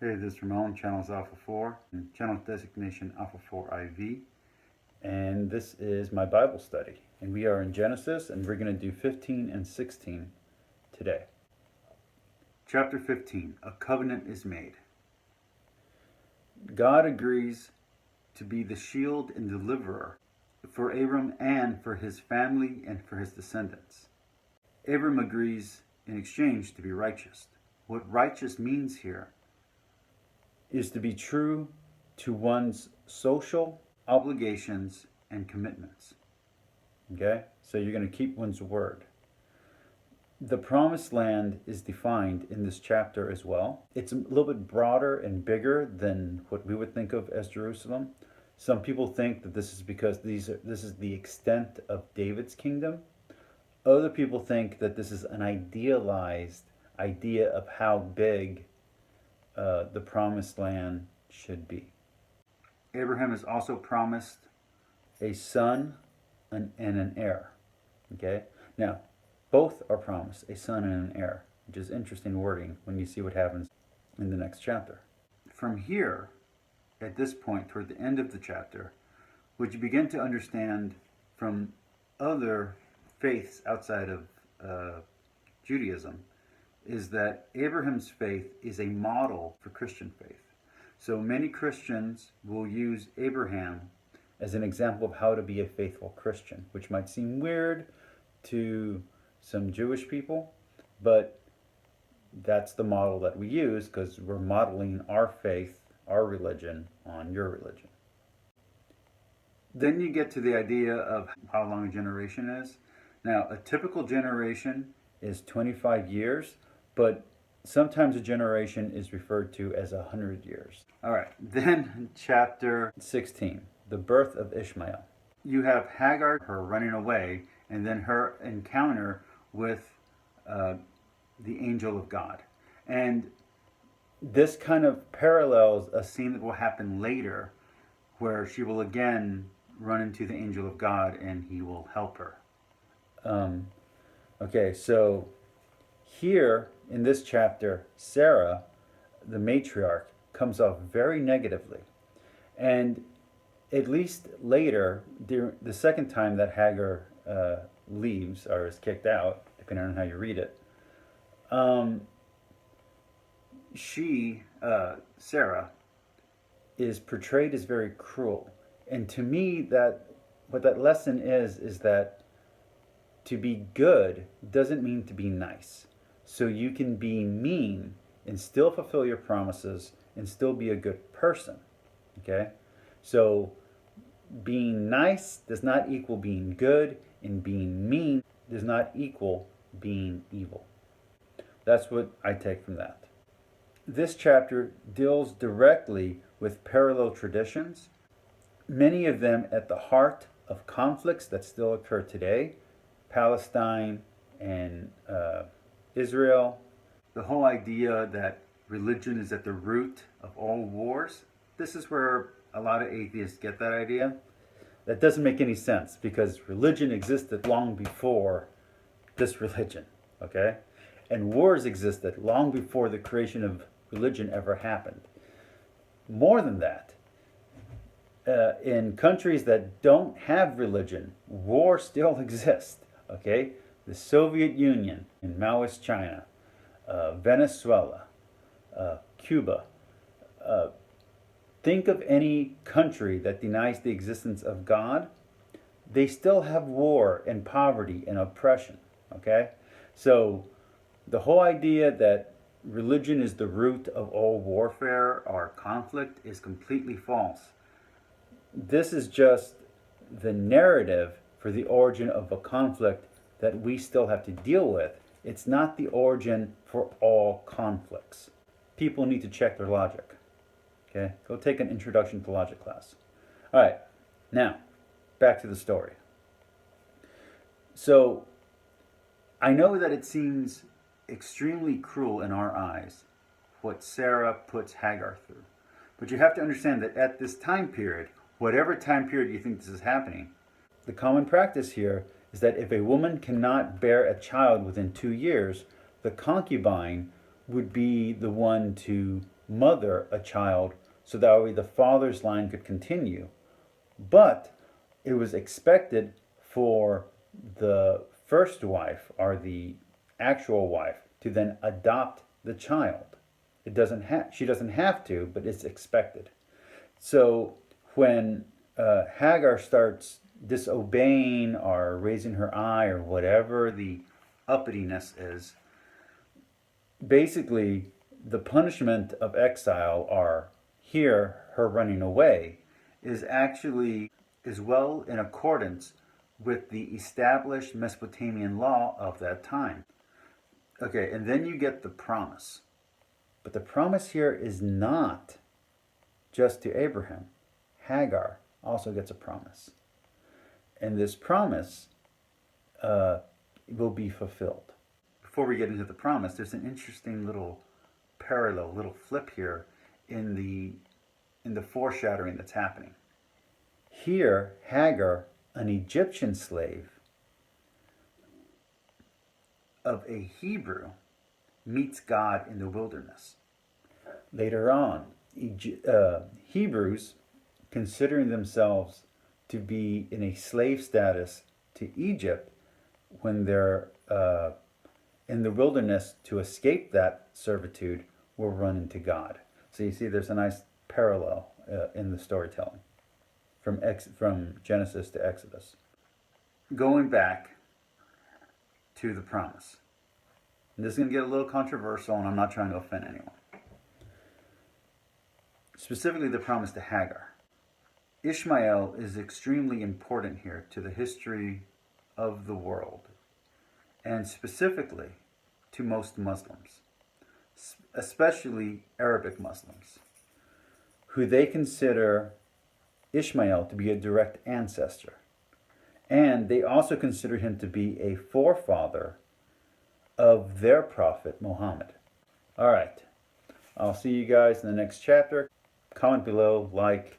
Hey, this is Ramon, channel's Alpha 4, and channel designation Alpha 4 IV. And this is my Bible study. And we are in Genesis, and we're going to do 15 and 16 today. Chapter 15, A Covenant is Made. God agrees to be the shield and deliverer for Abram and for his family and for his descendants. Abram agrees in exchange to be righteous. What righteous means here is to be true to one's social obligations and commitments. Okay? So you're going to keep one's word. The promised land is defined in this chapter as well. It's a little bit broader and bigger than what we would think of as Jerusalem. Some people think that this is because this is the extent of David's kingdom. Other people think that this is an idealized idea of how big the promised land should be. Abraham is also promised a son and an heir. Okay? Now, both are promised a son and an heir, which is interesting wording when you see what happens in the next chapter. From here, at this point, toward the end of the chapter, what you begin to understand from other faiths outside of Judaism is that Abraham's faith is a model for Christian faith. So many Christians will use Abraham as an example of how to be a faithful Christian, which might seem weird to some Jewish people, but that's the model that we use because we're modeling our faith, our religion, on your religion. Then you get to the idea of how long a generation is. Now, a typical generation is 25 years, but sometimes a generation is referred to as 100 years. All right, then chapter 16, the birth of Ishmael. You have Hagar, her running away, and then her encounter with the angel of God. And this kind of parallels a scene that will happen later where she will again run into the angel of God and he will help her. Okay, so here in this chapter, Sarah, the matriarch, comes off very negatively. And at least later, the second time that Hagar leaves or is kicked out, depending on how you read it, Sarah, is portrayed as very cruel. And to me, what that lesson is that to be good doesn't mean to be nice. So you can be mean and still fulfill your promises and still be a good person. Okay? So being nice does not equal being good, and being mean does not equal being evil. That's what I take from that. This chapter deals directly with parallel traditions, many of them at the heart of conflicts that still occur today, Palestine and Israel. The whole idea that religion is at the root of all wars, this is where a lot of atheists get that idea. That doesn't make any sense because religion existed long before this religion, okay? And wars existed long before the creation of religion ever happened. More than that, in countries that don't have religion, war still exists, okay? The Soviet Union in Maoist China, Venezuela, Cuba. Think of any country that denies the existence of God, they still have war and poverty and oppression, okay? So the whole idea that religion is the root of all warfare or conflict is completely false. This is just the narrative for the origin of a conflict that we still have to deal with. It's not the origin for all conflicts. People need to check their logic. Okay? Go take an introduction to logic class. All right. Now, back to the story. So, I know that it seems extremely cruel in our eyes what Sarah puts Hagar through. But you have to understand that at this time period, whatever time period you think this is happening, the common practice here is that if a woman cannot bear a child within 2 years, the concubine would be the one to mother a child so that way the father's line could continue. But it was expected for the first wife, or the actual wife, to then adopt the child. She doesn't have to, but it's expected. So when Hagar starts disobeying or raising her eye or whatever the uppityness is, basically the punishment of exile, or here her running away, is actually as well in accordance with the established Mesopotamian law of that time. Okay, and then you get the promise. But the promise here is not just to Abraham. Hagar also gets a promise. And this promise will be fulfilled. Before we get into the promise, there's an interesting little parallel, little flip here in the foreshadowing that's happening. Here, Hagar, an Egyptian slave of a Hebrew, meets God in the wilderness. Later on, Hebrews, considering themselves to be in a slave status to Egypt, when they're in the wilderness to escape that servitude, will run into God. So you see there's a nice parallel in the storytelling from Genesis to Exodus. Going back to the promise. And this is going to get a little controversial, and I'm not trying to offend anyone. Specifically the promise to Hagar. Ishmael is extremely important here to the history of the world, and specifically to most Muslims, especially Arabic Muslims, who they consider Ishmael to be a direct ancestor. And they also consider him to be a forefather of their prophet Muhammad. All right, I'll see you guys in the next chapter. Comment below, like,